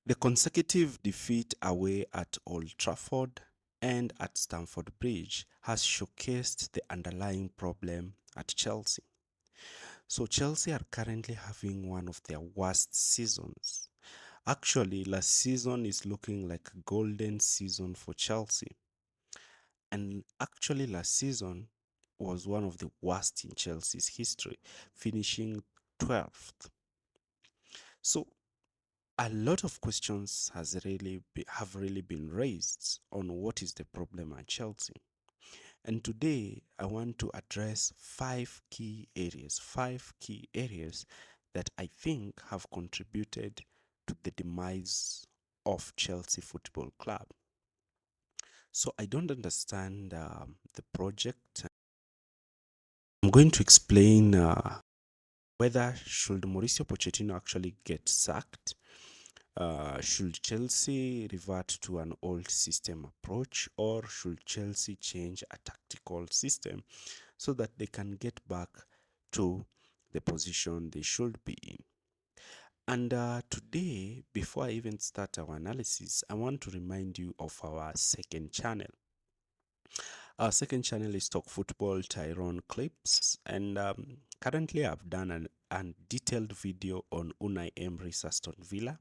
The consecutive defeat away at Old Trafford and at Stamford Bridge has showcased the underlying problem at Chelsea. So Chelsea are currently having one of their worst seasons. Actually, last season is looking like a golden season for Chelsea. And actually, last season was one of the worst in Chelsea's history, finishing 12th. So a lot of questions have really been raised on what is the problem at Chelsea. And today I want to address five key areas that I think have contributed to the demise of Chelsea Football Club. So I don't understand the project. I'm going to explain whether should Mauricio Pochettino actually get sacked. Should Chelsea revert to an old system approach, or should Chelsea change a tactical system so that they can get back to the position they should be in? And today, before I even start our analysis, I want to remind you of our second channel. Our second channel is Talk Football Tyrone Clips, and currently I've done a detailed video on Unai Emery's Aston Villa.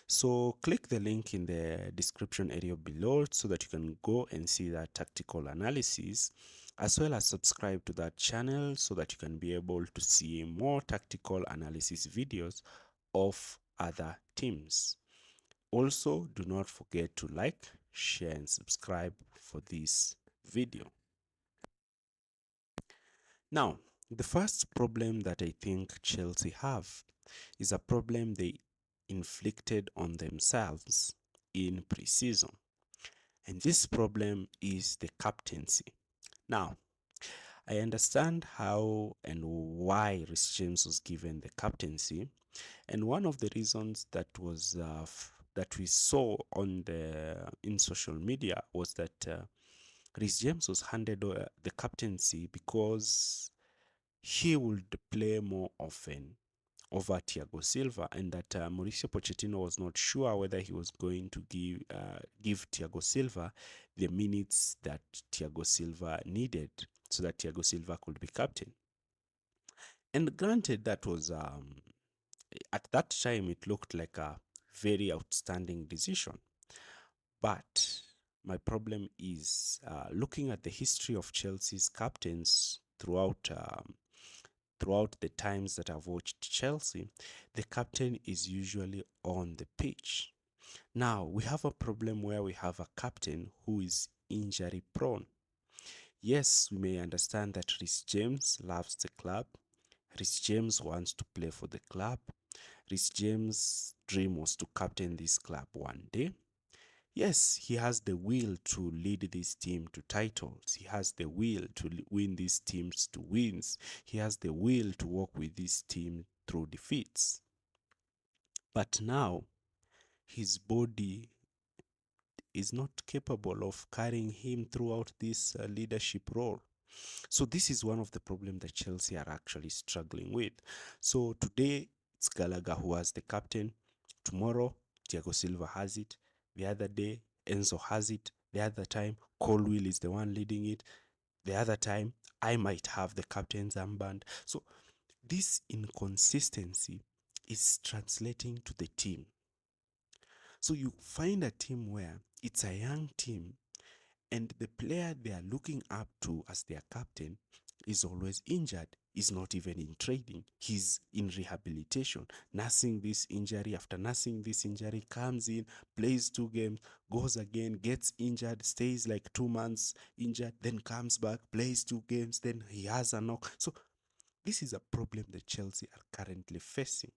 So click the link in the description area below so that you can go and see that tactical analysis, as well as subscribe to that channel so that you can be able to see more tactical analysis videos of other teams. Also, do not forget to like, share, and subscribe for this video. Now, the first problem that I think Chelsea have is a problem they inflicted on themselves in preseason. And this problem is the captaincy. Now, I understand how and why Rhys James was given the captaincy, and one of the reasons that we saw on the in social media was that Rhys James was handed the captaincy because he would play more often over Thiago Silva, and that Mauricio Pochettino was not sure whether he was going to give Thiago Silva the minutes that Thiago Silva needed so that Thiago Silva could be captain. And granted, that was at that time it looked like a very outstanding decision. But my problem is looking at the history of Chelsea's captains throughout the times that I've watched Chelsea, the captain is usually on the pitch. Now, we have a problem where we have a captain who is injury prone. Yes, we may understand that Rhys James loves the club. Rhys James wants to play for the club. Rhys James' dream was to captain this club one day. Yes, he has the will to lead this team to titles. He has the will to win these teams to wins. He has the will to work with this team through defeats. But now, his body is not capable of carrying him throughout this leadership role. So this is one of the problems that Chelsea are actually struggling with. So today it's Gallagher who has the captain. Tomorrow Thiago Silva has it. The other day Enzo has it. The other time Colwill is the one leading it. The other time I might have the captain's armband. So this inconsistency is translating to the team. So you find a team where it's a young team and the player they are looking up to as their captain is always injured, is not even in training, he's in rehabilitation, nursing this injury. After nursing this injury, comes in, plays 2 games, goes again, gets injured, stays like 2 months injured, then comes back, plays 2 games, then he has a knock. So this is a problem that Chelsea are currently facing.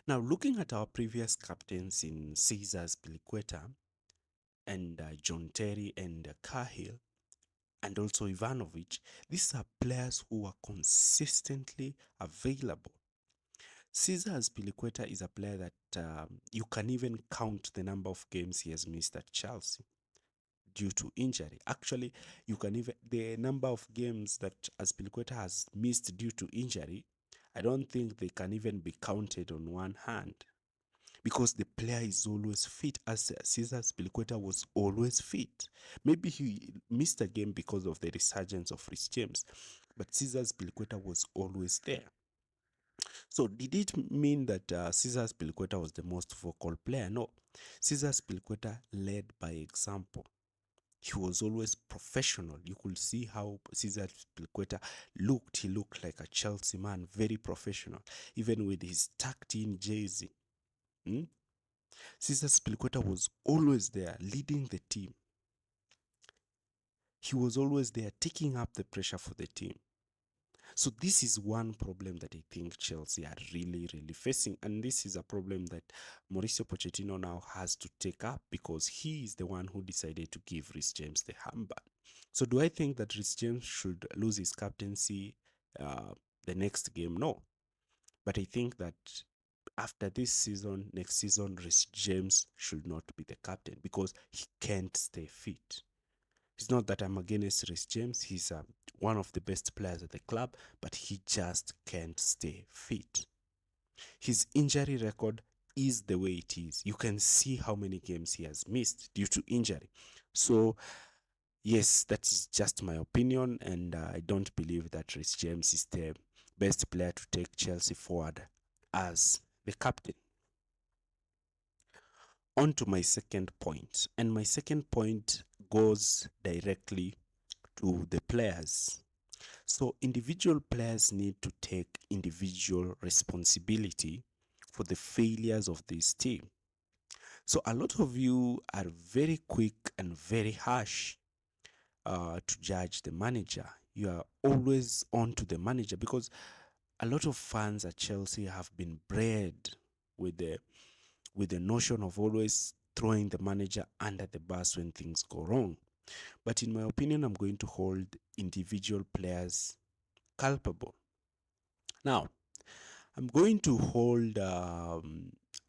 Now, looking at our previous captains in Caesar Spiliqueta and John Terry and Cahill, and also Ivanovic, these are players who are consistently available. Cesar Azpilicueta is a player that you can even count the number of games he has missed at Chelsea due to injury. Actually, you can even the number of games that Azpilicueta has missed due to injury, I don't think they can even be counted on one hand, because the player is always fit, as Cesar Spilicueta was always fit. Maybe he missed a game because of the resurgence of Rhys James, but Cesar Spilicueta was always there. So did it mean that Cesar Spilicueta was the most vocal player? No. Cesar Spilicueta led by example. He was always professional. You could see how Cesar Spilicueta looked. He looked like a Chelsea man, very professional, even with his tucked-in jersey. Cesar Spilicueta was always there, leading the team. He was always there, taking up the pressure for the team. So this is one problem that I think Chelsea are really, really facing. And this is a problem that Mauricio Pochettino now has to take up, because he is the one who decided to give Rhys James the armband. So do I think that Rhys James should lose his captaincy the next game? No. But I think that after this season, next season, Rhys James should not be the captain, because he can't stay fit. It's not that I'm against Rhys James. He's one of the best players at the club, but he just can't stay fit. His injury record is the way it is. You can see how many games he has missed due to injury. So, yes, that is just my opinion, and I don't believe that Rhys James is the best player to take Chelsea forward as the captain. On to my second point, and my second point goes directly to the players. So individual players need to take individual responsibility for the failures of this team. So a lot of you are very quick and very harsh to judge the manager. You are always on to the manager, because a lot of fans at Chelsea have been bred with the notion of always throwing the manager under the bus when things go wrong. But in my opinion, I'm going to hold individual players culpable. Now, I'm going to hold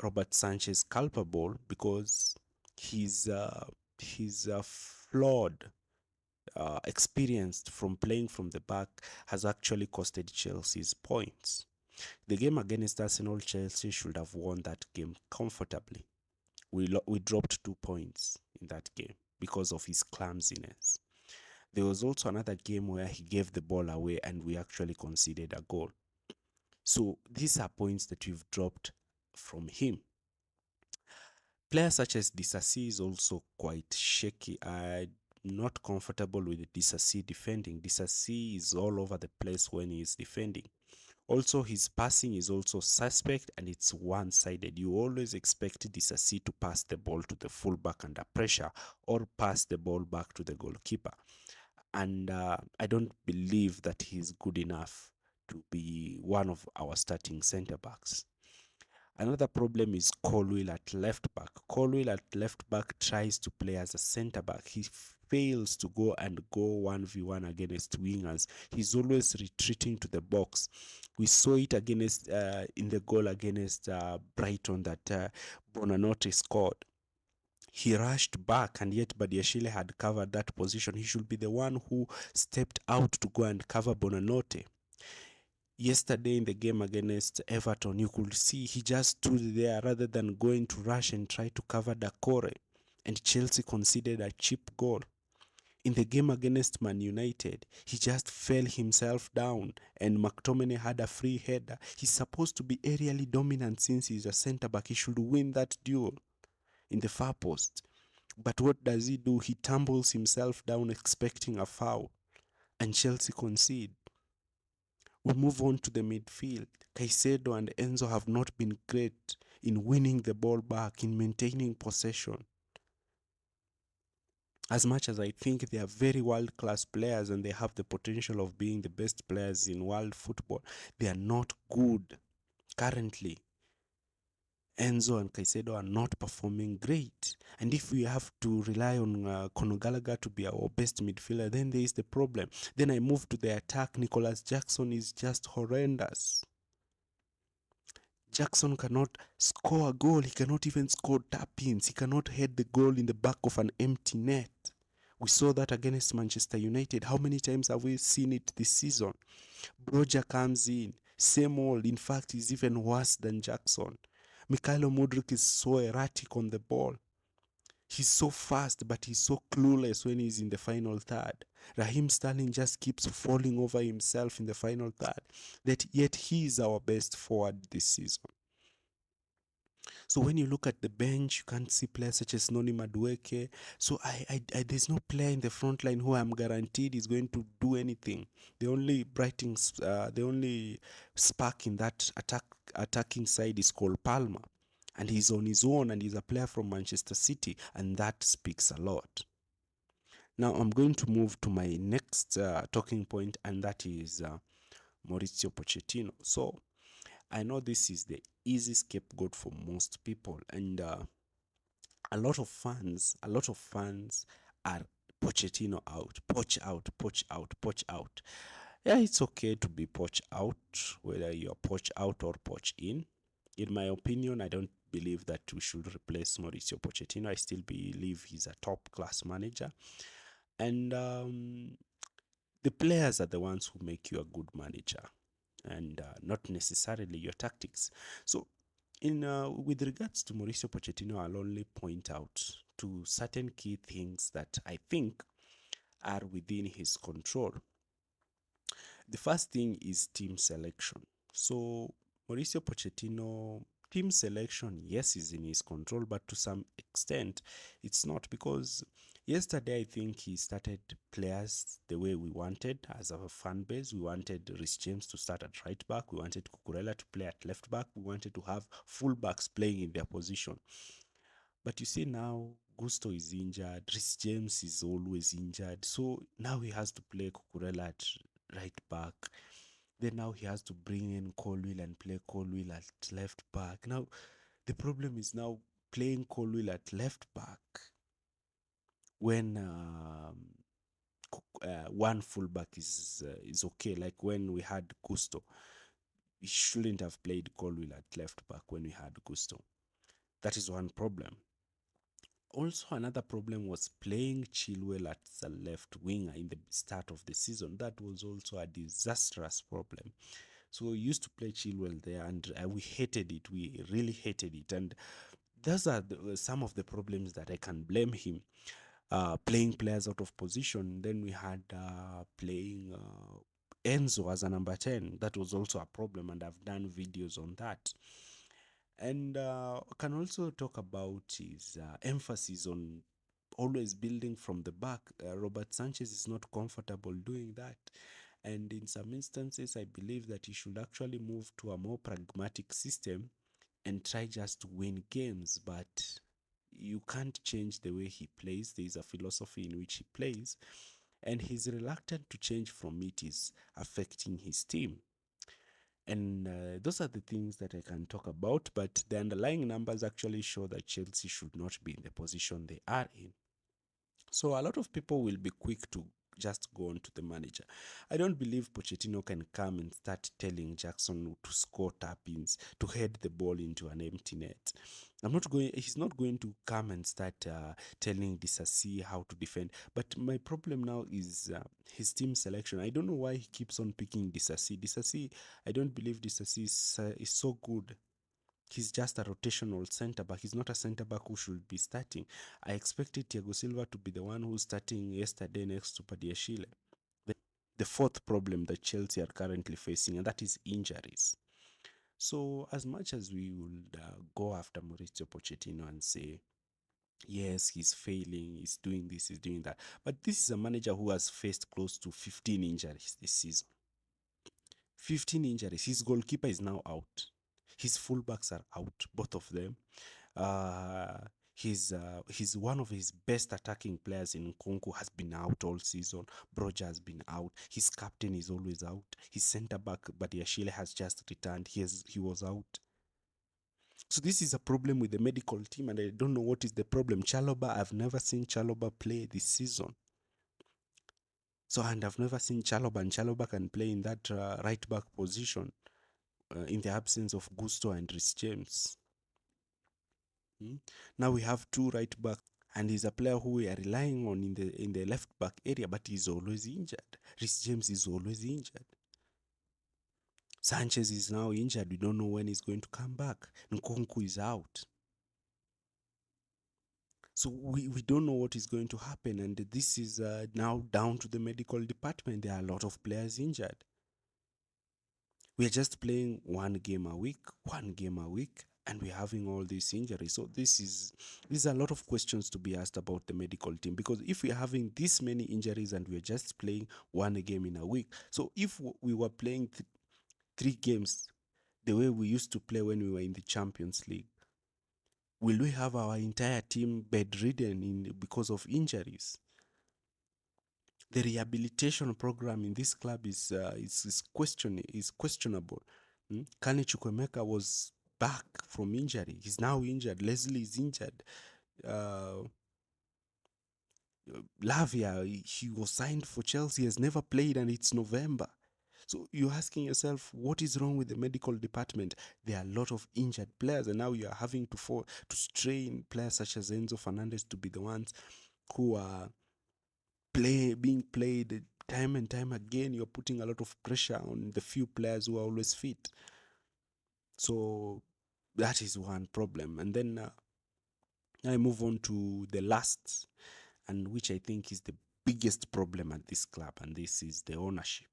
Robert Sanchez culpable because his flawed experience from playing from the back has actually costed Chelsea's points. The game against Arsenal, Chelsea should have won that game comfortably. We dropped 2 points in that game because of his clumsiness. There was also another game where he gave the ball away and we actually conceded a goal. So these are points that we've dropped from him. Players such as Disasi is also quite shaky. I'm not comfortable with Disasi defending. Disasi is all over the place when he is defending. Also, his passing is also suspect and it's one-sided. You always expect Disasi to pass the ball to the fullback under pressure or pass the ball back to the goalkeeper. And I don't believe that he's good enough to be one of our starting centre-backs. Another problem is Colwill at left back. Colwill at left back tries to play as a centre back. He fails to go 1v1 against wingers. He's always retreating to the box. We saw it against in the goal against Brighton that Bonanote scored. He rushed back, and yet Badiashile had covered that position. He should be the one who stepped out to go and cover Bonanote. Yesterday in the game against Everton, you could see he just stood there rather than going to rush and try to cover Dakore, and Chelsea conceded a cheap goal. In the game against Man United, he just fell himself down and McTominay had a free header. He's supposed to be aerially dominant since he's a centre-back. He should win that duel in the far post. But what does he do? He tumbles himself down expecting a foul, and Chelsea concede. We move on to the midfield. Caicedo and Enzo have not been great in winning the ball back, in maintaining possession. As much as I think they are very world-class players and they have the potential of being the best players in world football, they are not good currently. Enzo and Caicedo are not performing great. And if we have to rely on Conor Gallagher to be our best midfielder, then there is the problem. Then I move to the attack. Nicholas Jackson is just horrendous. Jackson cannot score a goal. He cannot even score tap-ins. He cannot head the goal in the back of an empty net. We saw that against Manchester United. How many times have we seen it this season? Broja comes in. Same old. In fact, he's even worse than Jackson. Mikhailo Mudryk is so erratic on the ball. He's so fast, but he's so clueless when he's in the final third. Raheem Sterling just keeps falling over himself in the final third. That yet he is our best forward this season. So when you look at the bench, you can't see players such as Noni Madueke. So there's no player in the front line who I'm guaranteed is going to do anything. The only spark in that attacking side is Cole Palmer, and he's on his own, and he's a player from Manchester City, and that speaks a lot. Now I'm going to move to my next talking point, and that is Maurizio Pochettino. So I know this is the easy scapegoat for most people, and a lot of fans are Pochettino out, Poch out, Poch out, Poch out. Yeah, it's okay to be Poch out, whether you're Poch out or Poch in. In my opinion, I don't believe that we should replace Mauricio Pochettino. I still believe he's a top class manager, and the players are the ones who make you a good manager, and not necessarily your tactics. So in with regards to Mauricio Pochettino, I'll only point out to certain key things that I think are within his control. The first thing is team selection. So Mauricio Pochettino team selection, yes, is in his control, but to some extent it's not, because yesterday I think he started players the way we wanted as a fan base. We wanted Rhys James to start at right back, we wanted Cucurella to play at left back, we wanted to have full backs playing in their position. But you see now, Gusto is injured, Rhys James is always injured, so now he has to play Cucurella at right back. Then now he has to bring in Colwill and play Colwill at left back. Now the problem is now playing Colwill at left back when one fullback is okay. Like when we had Gusto, we shouldn't have played Colwill at left back when we had Gusto. That is one problem. Also, another problem was playing Chilwell at the left winger in the start of the season. That was also a disastrous problem. So we used to play Chilwell there, and we hated it. We really hated it. And those are some of the problems that I can blame him. Playing players out of position. Then we had playing Enzo as a number 10. That was also a problem, and I've done videos on that. And can also talk about his emphasis on always building from the back. Robert Sanchez is not comfortable doing that. And in some instances, I believe that he should actually move to a more pragmatic system and try just to win games. But you can't change the way he plays. There is a philosophy in which he plays, and he's reluctant to change from it is affecting his team. And those are the things that I can talk about. But the underlying numbers actually show that Chelsea should not be in the position they are in. So a lot of people will be quick to just go on to the manager. I don't believe Pochettino can come and start telling Jackson to score tap-ins, to head the ball into an empty net. He's not going to come and start telling Disasi how to defend. But my problem now is his team selection. I don't know why he keeps on picking Disasi. Disasi, I don't believe Disasi is so good. He's just a rotational centre back. He's not a centre back who should be starting. I expected Thiago Silva to be the one who's starting yesterday next to Padiashile. The fourth problem that Chelsea are currently facing, and that is injuries. So, as much as we would go after Mauricio Pochettino and say, yes, he's failing, he's doing this, he's doing that, but this is a manager who has faced close to 15 injuries this season. 15 injuries. His goalkeeper is now out. His fullbacks are out, both of them. Uh, he's one of his best attacking players in Nkunku has been out all season. Broja has been out. His captain is always out. His centre back Badiashile has just returned. He was out. So this is a problem with the medical team, and I don't know what is the problem. Chaloba, I've never seen Chaloba play this season. So, and I've never seen Chaloba, and Chaloba can play in that right back position in the absence of Gusto and Rhys James. Now we have two right backs, and he's a player who we are relying on in the left back area, but he's always injured. Rhys James is always injured. Sanchez is now injured. We don't know when he's going to come back. Nkunku is out. So we don't know what is going to happen. And this is now down to the medical department. There are a lot of players injured. We are just playing one game a week, and we're having all these injuries. So these are a lot of questions to be asked about the medical team, because if we're having this many injuries and we're just playing one game in a week, so if we were playing three games the way we used to play when we were in the Champions League, will we have our entire team bedridden because of injuries? The rehabilitation program in this club is questionable. Kane Chukwemeka was back from injury. He's now injured. Leslie is injured. Uh, Lavia, he was signed for Chelsea, has never played, and it's November. So you're asking yourself, what is wrong with the medical department? There are a lot of injured players, and now you are having to strain players such as Enzo Fernandez to be the ones who are being played time and time again. You're putting a lot of pressure on the few players who are always fit. So that is one problem. And then I move on to the last, and which I think is the biggest problem at this club, and this is the ownership.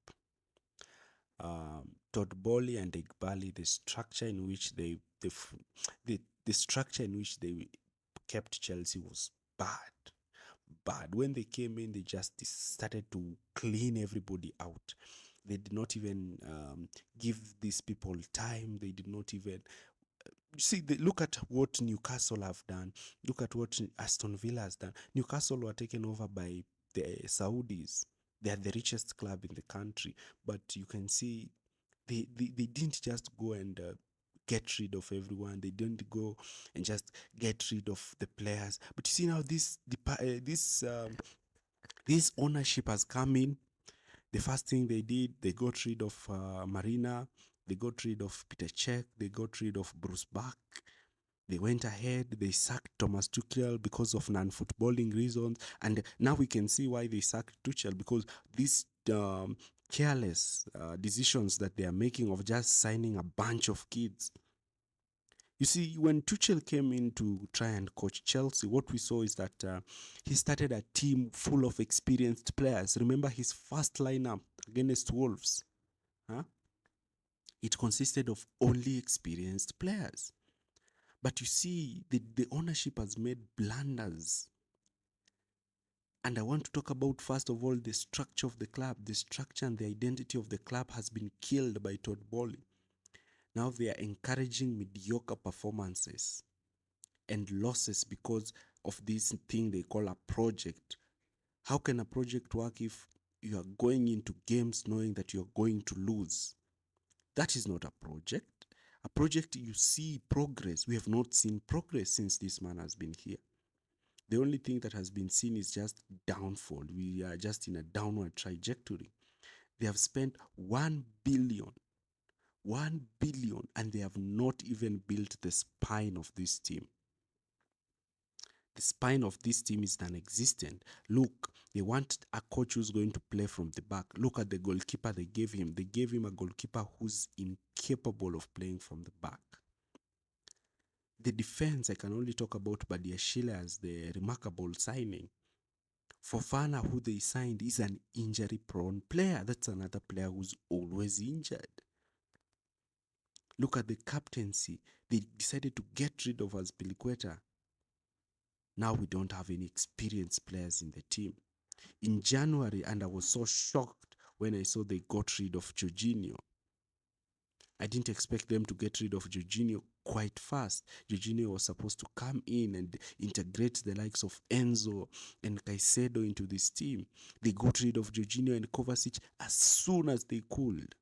Todd Boehly and Igbali, the structure in which the structure in which they kept Chelsea was bad. When they came in, they just started to clean everybody out. They did not even give these people time. They did not even look at what Newcastle have done. Look at what Aston Villa has done. Newcastle were taken over by the Saudis. They are the richest club in the country, but you can see they didn't just go and get rid of everyone. They didn't go and just get rid of the players. But you see now this ownership has come in. The first thing they did, they got rid of Marina. They got rid of Peter Cech. They got rid of Bruce Bach. They went ahead, they sacked Thomas Tuchel because of non-footballing reasons. And now we can see why they sacked Tuchel, because these careless decisions that they are making of just signing a bunch of kids. You see, when Tuchel came in to try and coach Chelsea, what we saw is that he started a team full of experienced players. Remember his first lineup against Wolves? Huh? It consisted of only experienced players. But you see, the ownership has made blunders. And I want to talk about, first of all, the structure of the club. The structure and the identity of the club has been killed by Todd Boehly. Now they are encouraging mediocre performances and losses because of this thing they call a project. How can a project work if you are going into games knowing that you're going to lose? That is not a project. A project, you see progress. We have not seen progress since this man has been here. The only thing that has been seen is just downfall. We are just in a downward trajectory. They have spent 1 billion, and they have not even built the spine of this team. The spine of this team is non-existent. Look, they want a coach who's going to play from the back. Look at the goalkeeper they gave him. They gave him a goalkeeper who's incapable of playing from the back. The defense, I can only talk about Badiashile as the remarkable signing. Fofana, who they signed, is an injury-prone player. That's another player who's always injured. Look at the captaincy. They decided to get rid of Azpilicueta. Now we don't have any experienced players in the team. In January, and I was so shocked when I saw they got rid of Jorginho. I didn't expect them to get rid of Jorginho quite fast. Jorginho was supposed to come in and integrate the likes of Enzo and Caicedo into this team. They got rid of Jorginho and Kovacic as soon as they could.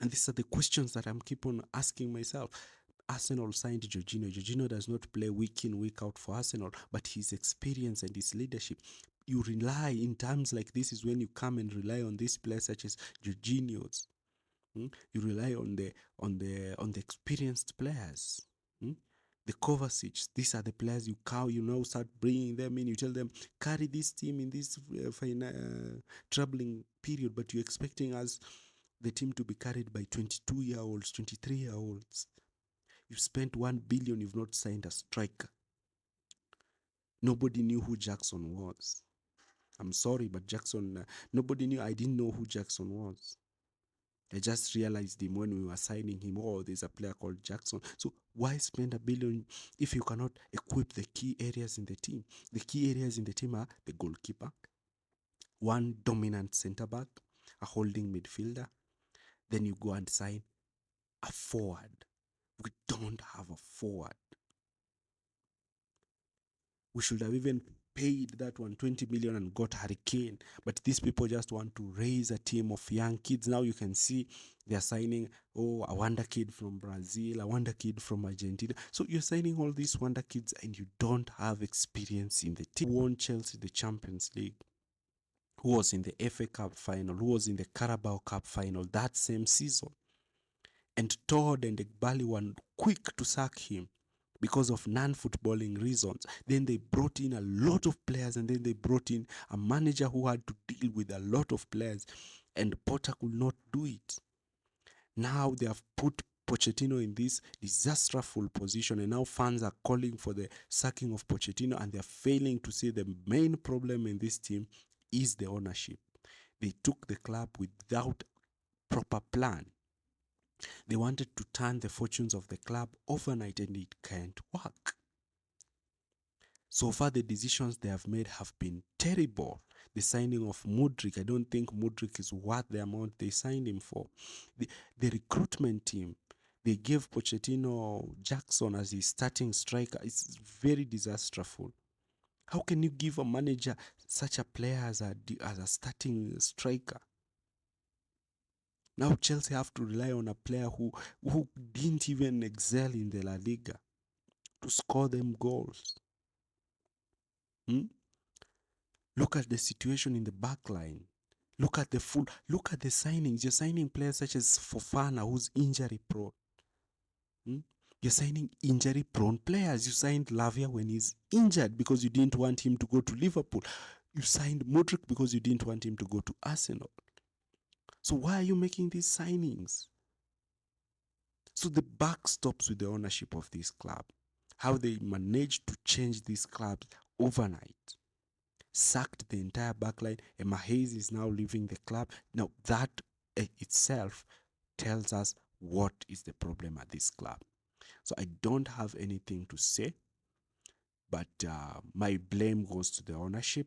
And these are the questions that I'm keep on asking myself. Arsenal signed Jorginho. Jorginho does not play week in, week out for Arsenal, but his experience and his leadership. You rely in times like this is when you come and rely on these players such as Jorginho's. You rely on the experienced players. The Kovacic, these are the players you now start bringing them in. You tell them, carry this team in this troubling period, but you're expecting us the team to be carried by 22-year-olds, 23-year-olds. You've spent 1 billion, you've not signed a striker. Nobody knew who Jackson was. I'm sorry, but Jackson, nobody knew. I didn't know who Jackson was. I just realized him when we were signing him. Oh, there's a player called Jackson. So why spend 1 billion if you cannot equip the key areas in the team? The key areas in the team are the goalkeeper, one dominant centre back, a holding midfielder. Then you go and sign a forward. We don't have a forward. We should have even paid that 120 million and got Hurricane. But these people just want to raise a team of young kids. Now you can see they're signing, a wonder kid from Brazil, a wonder kid from Argentina. So you're signing all these wonder kids and you don't have experience in the team. Who won Chelsea the Champions League? Who was in the FA Cup final? Who was in the Carabao Cup final that same season? And Todd and Egbali were quick to sack him because of non-footballing reasons. Then they brought in a lot of players, and then they brought in a manager who had to deal with a lot of players, and Potter could not do it. Now they have put Pochettino in this disastrous position, and now fans are calling for the sacking of Pochettino, and they're failing to see the main problem in this team is the ownership. They took the club without proper plan. They wanted to turn the fortunes of the club overnight, and it can't work. So far, the decisions they have made have been terrible. The signing of Mudryk, I don't think Mudryk is worth the amount they signed him for. The recruitment team, they gave Pochettino Jackson as his starting striker. It's very disastrous. How can you give a manager such a player as a starting striker? Now Chelsea have to rely on a player who didn't even excel in the La Liga to score them goals. Look at the situation in the back line. Look at the signings. You're signing players such as Fofana, who's injury prone. You're signing injury prone players. You signed Lavia when he's injured because you didn't want him to go to Liverpool. You signed Mudryk because you didn't want him to go to Arsenal. So why are you making these signings? So the buck stops with the ownership of this club. How they managed to change these clubs overnight. Sacked the entire backline. Emma Hayes is now leaving the club. Now that itself tells us what is the problem at this club. So I don't have anything to say, but my blame goes to the ownership.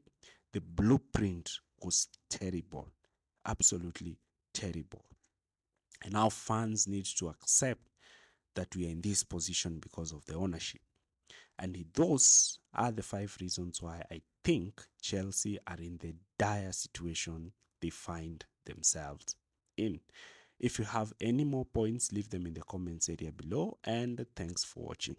The blueprint was terrible, absolutely terrible. And now fans need to accept that we are in this position because of the ownership. And those are the 5 reasons why I think Chelsea are in the dire situation they find themselves in. If you have any more points, leave them in the comments area below, and thanks for watching.